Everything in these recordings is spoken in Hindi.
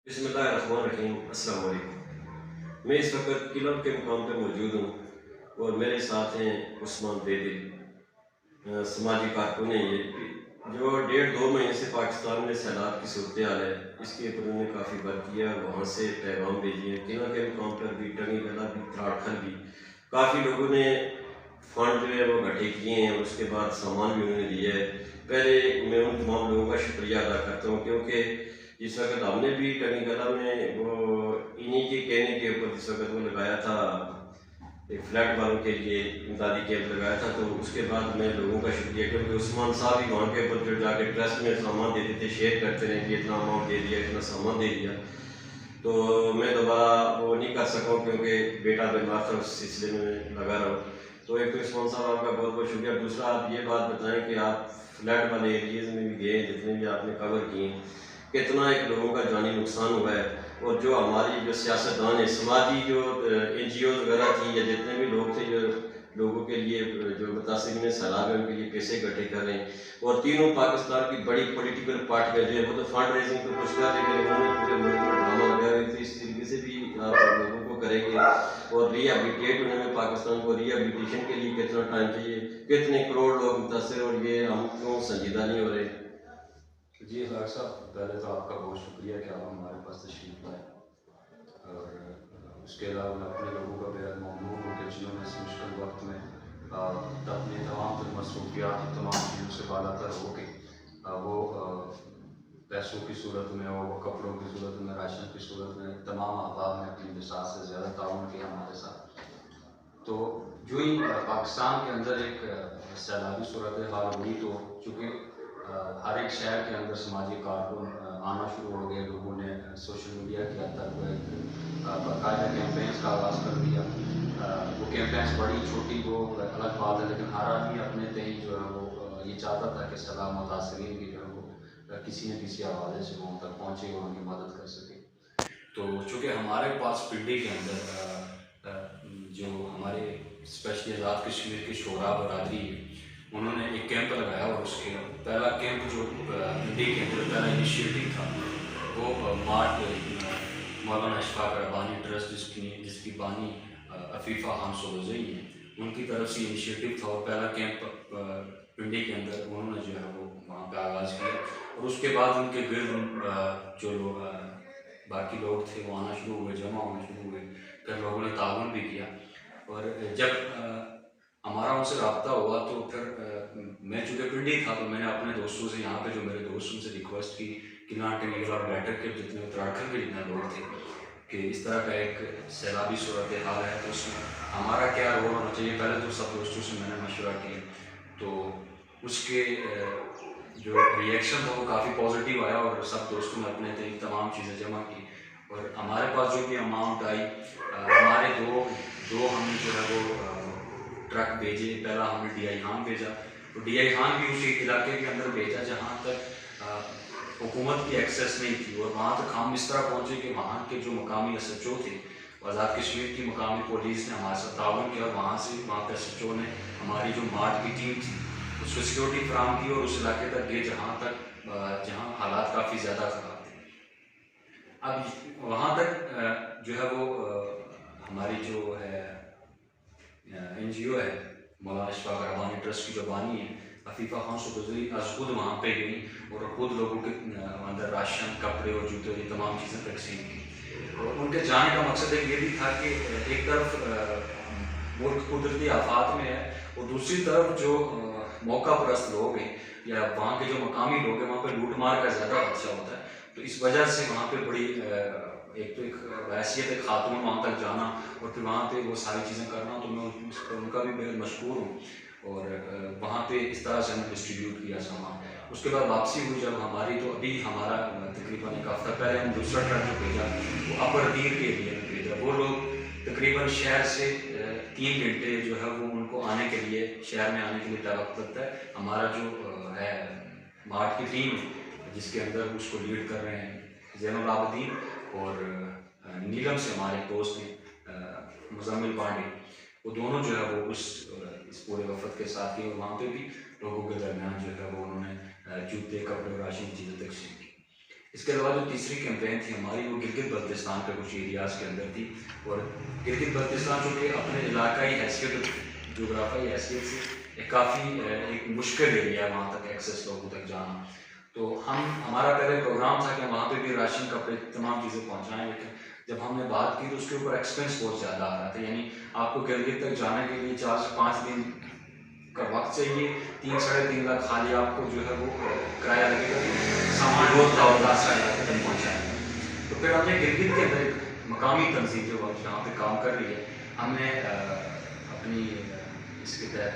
बिस्मिल्लाहिर्रहमानिर्रहीम। अस्सलाम वालेकुम। मैं इस वक्त किला के मुकाम पर मौजूद हूँ और मेरे साथ हैं उस्मान बेदिल, समाजी कारकुन हैं ये, जो 1.5-2 महीने से पाकिस्तान में सैलाब की सूरत हाल है, इसके ऊपर उन्होंने काफ़ी वर्क किया। वहाँ से पैगाम भेजे हैं किला के मुकाम पर भी, टंगी गला भी, त्राड़खल भी। काफ़ी लोगों ने फंड जो है वो इकट्ठे किए हैं, उसके बाद सामान भी उन्होंने दिया है। पहले मैं उन तमाम लोगों का शुक्रिया अदा करता हूँ, क्योंकि जिस वक्त हमने भी टंगी गला में वो इन्हीं के कहने के ऊपर जिस वक्त वो लगाया था, एक फ्लैट वालों के लिए इमदादी कैंप लगाया था, तो उसके बाद मैं लोगों का शुक्रिया, क्योंकि उस्मान साहब ही वहाँ के ऊपर जो जाके ट्रस्ट में सामान देते थे, शेयर करते रहे कि इतना अमाउंट दे दिया, इतना सामान दे दिया। तो मैं दोबारा वो नहीं कर सका क्योंकि बेटा बीमार था, उस सिलसिले में लगा रहा हूँ। तो एक तो उस्मान साहब आपका बहुत बहुत शुक्रिया। दूसरा, आप ये बात बताएं कि आप फ्लैट वाले एरियाज़ में भी गए, जितने भी आपने कवर किए, कितना एक लोगों का जानी नुकसान हुआ है। और जो हमारी जो सियासतदान है, समाजी जो NGO वगैरह थी, या जितने भी लोग थे जो लोगों के लिए जो मुतासिर सैलाब है उनके लिए पैसे इकट्ठे कर रहे हैं, और तीनों पाकिस्तान की बड़ी पॉलिटिकल पार्टियाँ जो है वो तो फंड रेजिंग पर कुछ कर रही है, लेकिन उन्होंने पूरे मुल्क में ड्रामा लगाया हुआ है। तो इस तरीके से भी आप लोगों को करेंगे। और रिहेबिलिटेट होने में पाकिस्तान को रिहेबिलिटेशन के लिए कितना टाइम चाहिए, कितने करोड़ लोग मुतासर, और ये हम क्यों संजीदा नहीं हो रहे। जी ख़ार साहब, पहले तो आपका बहुत शुक्रिया कि आप हमारे पास तशरीफ़ लाए। और उसके अलावा मैं अपने लोगों का बेहद ममनून हूँ कि जिन्होंने इस मुश्किल वक्त में अपनी तमाम तर मसरूफियात, तमाम चीज़ों से बालातर हो के वो पैसों की सूरत में हो, वो कपड़ों की सूरत में, राशन की सूरत में, तमाम अहबाब में अपनी बिसात से ज़्यादा ताउन किया हमारे साथ। तो जो ही पाकिस्तान के अंदर एक सैलाबी सूरत हाल हुई, तो चूँकि हर एक शहर के अंदर समाजी कारकुन आना शुरू हो गए, लोगों ने सोशल मीडिया की हद तक बाकायदा कैंपेन्स का आगाज़ कर दिया। वो कैंपेन्स बड़ी छोटी वो अलग बात है, लेकिन हर आदमी अपने तय जो है वो ये चाहता था कि सैलाब मुतासरीन की जो है वो किसी न किसी हवाले से वो उन तक पहुँचे और उनकी मदद कर सके। तो चूँकि हमारे पास पिंडी के अंदर जो हमारे स्पेशली आज़ाद कश्मीर के शोरा बरादरी है, उन्होंने एक कैंप लगाया, और उसके पहला कैंप जो पिंडी के अंदर पहला इनिशिएटिव था वो मौलाना अशफाक रब्बानी ट्रस्ट जिसकी बानी अफीफ़ा खान सोलज़ई हैं, उनकी तरफ से इनिशिएटिव था। और पहला कैंप पिंडी के अंदर उन्होंने जो है वो वहाँ पे आगाज़ किया, और उसके बाद उनके गिर्द जो लोग बाकी लोग थे वो आना शुरू हुए, जमा होना शुरू हुए, फिर लोगों ने ताउन भी किया। और जब हमारा उनसे रब्ता हुआ, तो फिर मैं चूँकि पिंडी था, तो मैंने अपने दोस्तों से, यहाँ पे जो मेरे दोस्त उनसे रिक्वेस्ट की कि ना टंगी और बैठक के जितने उत्तराखंड के जितने लोग थे, कि इस तरह का एक सैलाबी सूरत हाल है, तो उसमें हमारा क्या रोल होना चाहिए। पहले तो सब दोस्तों से मैंने मशवरा किया, तो उसके जो रिएक्शन था वो काफ़ी पॉजिटिव आया, और सब दोस्तों ने अपने तमाम चीज़ें जमा की, और हमारे पास जो भी अमाउंट आई, हमारे दो दो हमने जो है वो ट्रक भेजे। पहला हमने DI खान भेजा, तो DI खान भी उसी इलाके के अंदर भेजा जहाँ तक हुकूमत की एक्सेस नहीं थी, और वहाँ तक हम इस तरह पहुँचे कि वहाँ के जो मकामी SHO थे, आज़ाद कश्मीर की मकामी पुलिस ने हमारे साथ ताउन किया, और वहाँ पे SHO ने हमारी जो मार्ट की टीम थी उसको सिक्योरिटी फ्राहम की, और उस इलाके तक गए जहाँ हालात काफ़ी ज़्यादा ख़राब थे। अब वहाँ तक जो है वो हमारी जो है NGO है, मौलाना अशफाक रब्बानी ट्रस्ट की जो बानी है अफीफ़ा खान सोलज़ई, आज खुद वहाँ पे गई और खुद लोगों के अंदर राशन, कपड़े और जूते, ये तमाम चीज़ें तकसीम की। और उनके जाने का मकसद ये भी था कि एक तरफ मुल्क कुदरती आफात में है, और दूसरी तरफ जो मौका परस्त लोग हैं या वहाँ के जो मकामी लोग हैं, वहाँ पे लूट मार का ज़्यादा खदशा होता है। तो इस वजह से वहाँ पे बड़ी एक हैसियत एक खातून वहाँ तक जाना, और फिर वहाँ पे वो सारी चीज़ें करना, तो मैं उस पर उनका भी बेहद मशहूर हूँ। और वहाँ पे इस तरह से हमने डिस्ट्रीब्यूट किया सामान। उसके बाद वापसी हुई जब हमारी, तो अभी हमारा तकरीबन एक हफ़्ता पहले हम दूसरा ट्रक जो भेजा वो अपर दीर के लिए भेजा। वो लोग तकरीबन शहर से 3 घंटे जो है वो उनको आने के लिए, शहर में आने के लिए तय वक्त लगता है। हमारा जो है मार्ट की टीम जिसके अंदर उसको लीड कर रहे हैं ज़ैनुल आबदीन, और नीलम से हमारे दोस्त हैं मुज़म्मिल पांडे, वो दोनों जो है वो इस पूरे वफद के साथ ही, और वहाँ पे भी लोगों के दरमियान जो है वो उन्होंने जूते, कपड़े और राशन की चीज़ें तकसीम की। इसके अलावा जो तीसरी कैंपेन थी हमारी वो गिलगित बल्तिस्तान के कुछ एरियाज़ के अंदर थी। और गिलगित बल्तिस्तान चूँकि अपने इलाकाई हैसियत, जोग्राफाई हैसियत से काफ़ी एक मुश्किल एरिया है वहाँ तक एक्सेस, लोगों तक जाना। तो हमारा पहले प्रोग्राम था कि हम वहाँ पे भी राशन, कपड़े, तमाम चीज़ें पहुँचाएँ, लेकिन जब हमने बात की तो उसके ऊपर एक्सपेंस बहुत ज़्यादा आ रहा था। यानी आपको गिलगित तक जाने के लिए 4 से 5 दिन का वक्त चाहिए, 3-3.5 लाख खाली आपको जो है वो किराया लगेगा, सामान बहुत रास्ता इलाके तक पहुँचाएंगे। तो फिर हमने गिलगित के अंदर एक मकामी तंजीम जो यहाँ पे काम कर रही है, हमने अपनी इसके तहत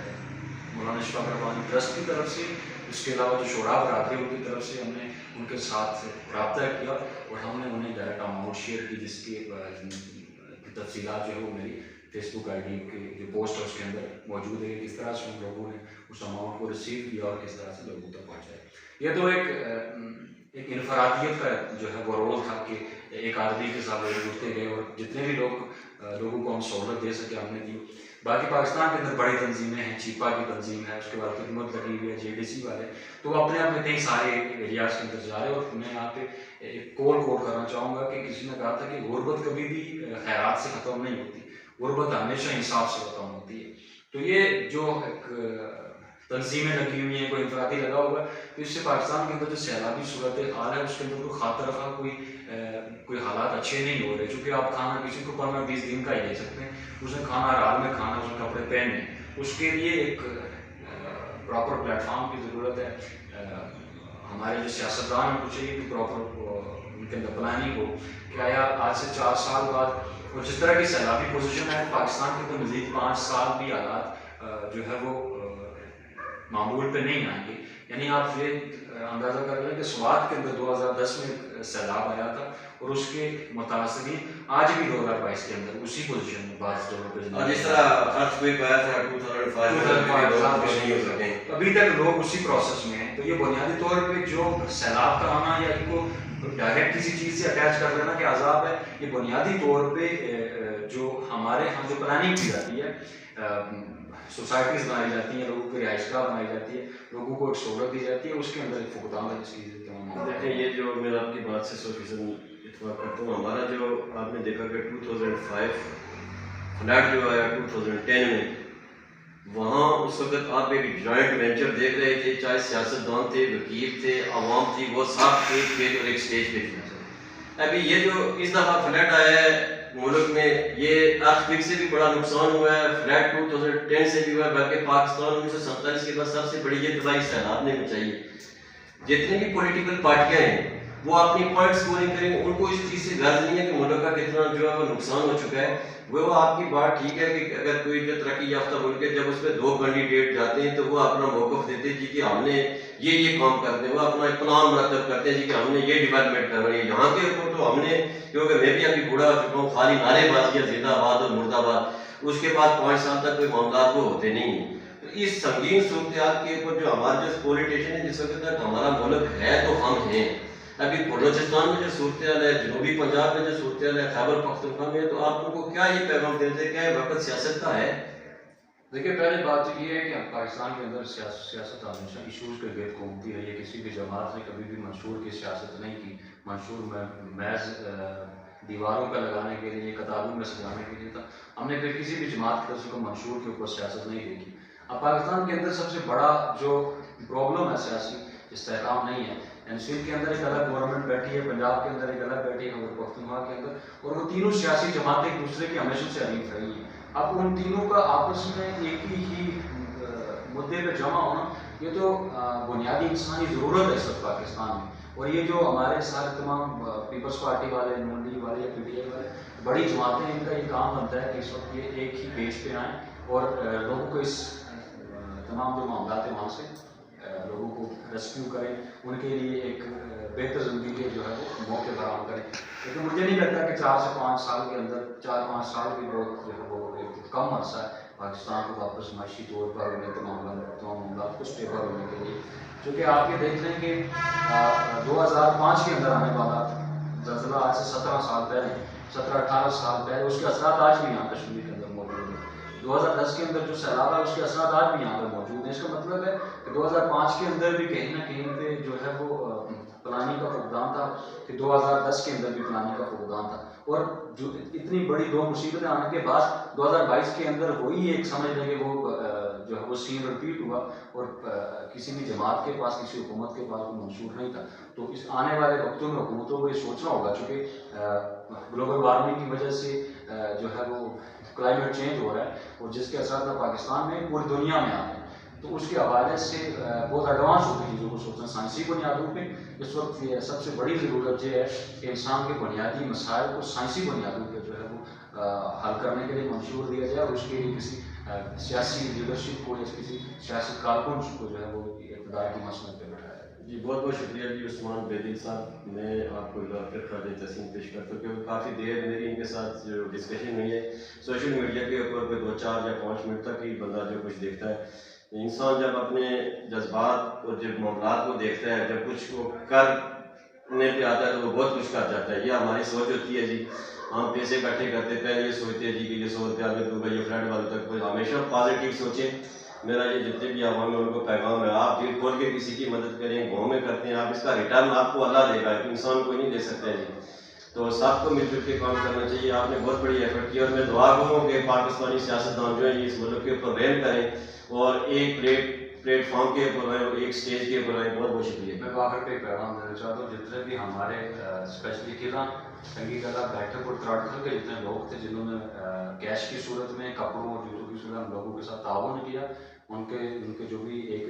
मौलाना अशफाक रब्बानी ट्रस्ट की तरफ से, उसके अलावा जो शोरा बरादरी उनकी तरफ से हमने उनके साथ रब्ता किया और हमने उन्हें डायरेक्ट अमाउंट शेयर की, जिसकी तफसीलात जो है वो मेरी फेसबुक आईडी की जो पोस्ट है उसके अंदर मौजूद है, किस तरह से उन लोगों ने उस अमाउंट को रिसीव किया और किस तरह से लोगों तक पहुँचाया। यह तो एक इनफरादियत का जो है वो रोल था कि एक आदमी के साथ लोग जुड़ते गए और जितने भी लोगों को हम सहूलत दे सके हमने दी। बाकी पाकिस्तान के अंदर बड़ी तंजीमें हैं, चीपा की तंजीम है, उसके बाद खिदमत लगी हुई है, JDC वाले, तो वो अपने अपने कई सारे एरियाज़ के अंदर जा रहे हैं। और मैं यहाँ पे एक कॉल करना चाहूँगा कि किसी ने कहा था कि गुर्बत कभी भी खैरात से ख़त्म नहीं होती, गुर्बत हमेशा इंसाफ से ख़त्म होती है। तो ये जो एक तंजीमें लगी हुई हैं, कोई इंफरादी लगा हुआ है, तो इससे पाकिस्तान के अंदर जो सैलाबी सूरत हाल है उसके अंदर कोई खातर रखा कोई हालात अच्छे नहीं हो रहे। चूँकि आप खाना किसी को 15-20 दिन का ही दे सकते हैं, उसने खाना रात में खाना, उसने कपड़े पहनने, उसके लिए एक प्रॉपर प्लेटफॉर्म की ज़रूरत है। हमारे जो सियासतदान हैं, कुछ चाहिए कि प्रॉपर उनके अंदर प्लानिंग हो कि आया आज से 4 साल बाद, और जिस तरह की सैलाबी पोजीशन है पाकिस्तान के अंदर, मज़ीद 5 साल भी हालात जो है वो मामूल पे नहीं आएंगे। यानी आप ये अंदाज़ा कर लें कि स्वात के अंदर 2010 में एक सैलाब आया था और उसके मुतासिरीन आज भी 2022 के अंदर उसी पोजीशन में बात जगहों पे, जिस तरह अर्थक्वेक आया था 2005 में, अभी तक लोग उसी प्रोसेस में हैं। तो ये बुनियादी तौर पे जो सैलाब का आना या इनको डायरेक्ट किसी चीज़ से अटैच कर लेना कि अजाब है, ये बुनियादी तौर पे जो हमारे यहाँ जो प्लानिंग की जाती है, सोसाइटीज़ बनाई जाती हैं, लोगों की रिहाइशगाह बनाई जाती है, लोगों को एक सहूलत दी जाती है, उसके अंदर एक फुकदान है इसकी। देखिए, ये जो मैं आपकी बात से 100% इत्तेफाक करता हूँ। हमारा जो आपने देखा कि 2005 फ्लड जो आया 2010 में, वहाँ उस वक्त आप एक जॉइंट वेंचर देख रहे थे, चाहे सियासतदान थे, वकील थे, आवाम थी, वो सब एक थे और एक स्टेज पे थे। अभी ये जो इस दफ़ा फ्लड आया है मुल्क में, ये अर्थक्वेक से भी बड़ा नुकसान हुआ है, फ्लड 2010 से भी हुआ है, बल्कि पाकिस्तान 1947 के बाद सबसे बड़ी ये तबाही सैलाब ने मचाई है। जितनी भी पॉलिटिकल पार्टियां हैं वो अपनी पॉइंट स्कोरिंग करेंगे, उनको इस चीज़ से गर्ज नहीं है कि मुल्क का कितना जो है वो नुकसान हो चुका है। वो आपकी बात ठीक है कि अगर कोई जो तरक्की याफ्ता मुल्क है, जब उसमें 2 कैंडिडेट जाते हैं तो वो अपना मौक़िफ़ देते हैं जी कि हमने ये काम करते हैं, वो अपना एक प्लान मरतब करते हैं जी कि हमने ये डेवलपमेंट करनी है। यहाँ के ऊपर तो हमने, क्योंकि मैं भी अभी बूढ़ा हो चुका हूँ, खाली नारेबाजी जिंदाबाद और मुर्दाबाद, उसके बाद 5 साल तक कोई मामला वो होते नहीं हैं। तो इस संगीन सूरत के ऊपर जो हमारे जो पॉलिटिशियन है, जिस वक्त तक हमारा मुल्क है तो हम हैं। अभी बलोचिस्तान में जो सूरत है, जनूबी पंजाब में जो सूरत है, खैबर पख्तूनख्वा में, तो आप लोगों को क्या ये पैगाम देते हैं, क्या ये वक्त सियासत का है? देखिए, पहले बात तो ये है कि पाकिस्तान के अंदर सियासत हमेशा इशूज़ के गिर्द घूमती रही है। किसी भी जमात ने कभी भी मंशूर की सियासत नहीं की। मंशूर में महज दीवारों पर लगाने के लिए, किताबों में सजाने के लिए था। हमने फिर किसी भी जमात की तरफ से मंशूर के ऊपर सियासत नहीं देखी। अब पाकिस्तान के अंदर सबसे बड़ा जो प्रॉब्लम है सियासी इस्तेहकाम नहीं है। सिंध के अंदर एक अलग गवर्नमेंट बैठी है, पंजाब के अंदर एक अलग बैठी है, खैबर पख्तूनख्वा के अंदर, और वो तीनों सियासी जमातें एक दूसरे की हमेशा से हरीफ रही हैं। अब उन तीनों का आपस में एक ही मुद्दे पे जमा होना, ये तो बुनियादी इंसानी ज़रूरत है इस वक्त पाकिस्तान में। और ये जो हमारे सारे तमाम पीपल्स पार्टी वाले, NMD वाले या PTI वाले बड़ी जमातें, इनका ये काम बनता है कि इस वक्त ये एक ही पेज पे आएँ और लोगों को इस तमाम जो मामला है वहाँ से लोगों को रेस्क्यू करें, उनके लिए एक बेहतर ज़िंदगी के जो है वो मौके फराहम करें। लेकिन मुझे नहीं लगता कि 4 से 5 साल के अंदर, 4-5 साल भी बहुत जो है वो एक कम अर्सा है पाकिस्तान को वापस माशी तौर पर तमाम मामला को स्टेबल होने के लिए। क्योंकि आप ये देख लें कि 2005 के अंदर आने वाला ज़लज़ला आज से 17 साल पहले, 17-18 साल पहले, उसके असरात आज भी यहाँ कश्मीर के अंदर मौजूद हैं। 2010 के अंदर जो सैलाब है उसके असरात आज भी यहाँ पर मौजूद हैं। इसका मतलब है कि 2005 के अंदर भी कहीं ना कहीं पे जो है वो प्लानी का फुकदान था, फिर 2010 के अंदर भी प्लानी का फुकदान था, और जो इतनी बड़ी दो मुसीबतें आने के बाद 2022 के अंदर वही एक समझ लें कि वो जो है वो सीन रिपीट हुआ, और किसी भी जमात के पास, किसी हुकूमत के पास वो मंशूर नहीं था। तो इस आने वाले वक्तों में हुकूमतों को ये सोचना होगा, चूँकि ग्लोबल वार्मिंग की वजह से जो है वो क्लाइमेट चेंज हो रहा है, और जिसके असर ना पाकिस्तान में पूरी दुनिया में आ रहे हैं। तो उसके हवाले से बहुत एडवांस होकर चीज़ों को सोचना साइंसी बुनियादों पे इस वक्त ये सबसे बड़ी ज़रूरत ये है कि इंसान के बुनियादी मसाइल को साइंसी बुनियादों पे जो है वो हल करने के लिए मंशूर दिया जाए, और उसके लिए किसी सियासी लीडरशिप को या किसी सियासी कारकुन को जो है वो इक़्तिदार की मसनद पे बैठाया है। जी बहुत बहुत शुक्रिया जी उस्मान बेदिल साहब। मैं आपको फिर खाली तस्लीम पेश करता हूँ, क्योंकि काफ़ी देर मेरी इनके साथ जो डिस्कशन हुई है सोशल मीडिया के ऊपर पे 2, 4 या 5 मिनट तक ही बंदा जो कुछ देखता है। इंसान जब अपने जज्बात और जब मामलात को देखता है, जब कुछ वो करने पे आता है तो वो बहुत कुछ कर जाता है। ये हमारी सोच होती है जी, हम पैसे इकट्ठे करते पहले ये सोचते हैं जी कि ये 100 रुपया में दूंगा, ये फ्रेंड वालों तक हमेशा पॉजिटिव सोचें। मेरा ये जितने भी आवाम है उनको पैगाम है, आप दिल खोल के किसी की मदद करें, गाँव में करते हैं आप, इसका रिटर्न आपको अल्लाह देगा, इंसान कोई नहीं दे सकता है जी। तो सबको मिलजुल के काम करना चाहिए। आपने बहुत बड़ी एफर्ट की, और मैं दुआ करूँ कि पाकिस्तानी सियासतदान जो है इस मुल्क के ऊपर रहम करें और एक प्लेटफॉर्म के ऊपर आए और एक स्टेज के ऊपर आए। बहुत बहुत शुक्रिया। मैं आखिर पे पैगाम देना चाहता हूँ, जितने भी हमारे स्पेशली किला तंगी कला बैठक और त्राटकर के जितने लोग थे जिन्होंने कैश की सूरत में, कपड़ों और जूतों की सूरत में लोगों के साथ ताउन किया, उनके जो भी एक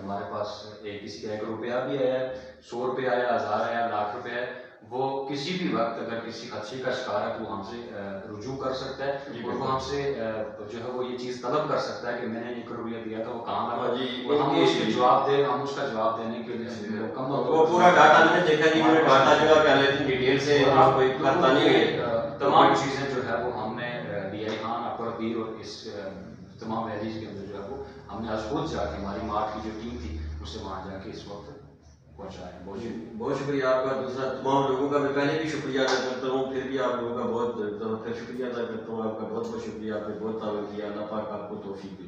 हमारे पास किसी का 1 रुपया भी आया, 100 रुपया आया, 1000 आया, लाख रुपया है, वो किसी भी वक्त अगर किसी खदशे का शिकार है तो वो हमसे रुजू कर सकता है, और वो हमसे जो है वो ये चीज़ तलब कर सकता है कि मैंने 1 रुपया दिया था, वो कहाँ लगा, और हम उसके जवाब दें, हम उसका जवाब देने के लिए मुकम्मल वो पूरा डाटा मैंने देखा जी, मैंने डाटा जो है पहले डिटेल से कोई करता नहीं है। तमाम चीज़ें जो है वो हमने DI खान, अकबर पीर और इस तमाम वैलीज के अंदर जो है वो हमने आज खुद जाके हमारी मार्ट की जो टीम थी उससे वहाँ जाके इस वक्त पहुँचाया। बहुत शुक्रिया आपका। दूसरा तमाम लोगों का मैं पहले भी शुक्रिया अदा करता हूँ, फिर भी आप लोगों का बहुत फिर शुक्रिया अदा करता हूँ। आपका बहुत बहुत शुक्रिया, आपने बहुत ताउन किया। अल्लाह पाक आपको तौफीक दे।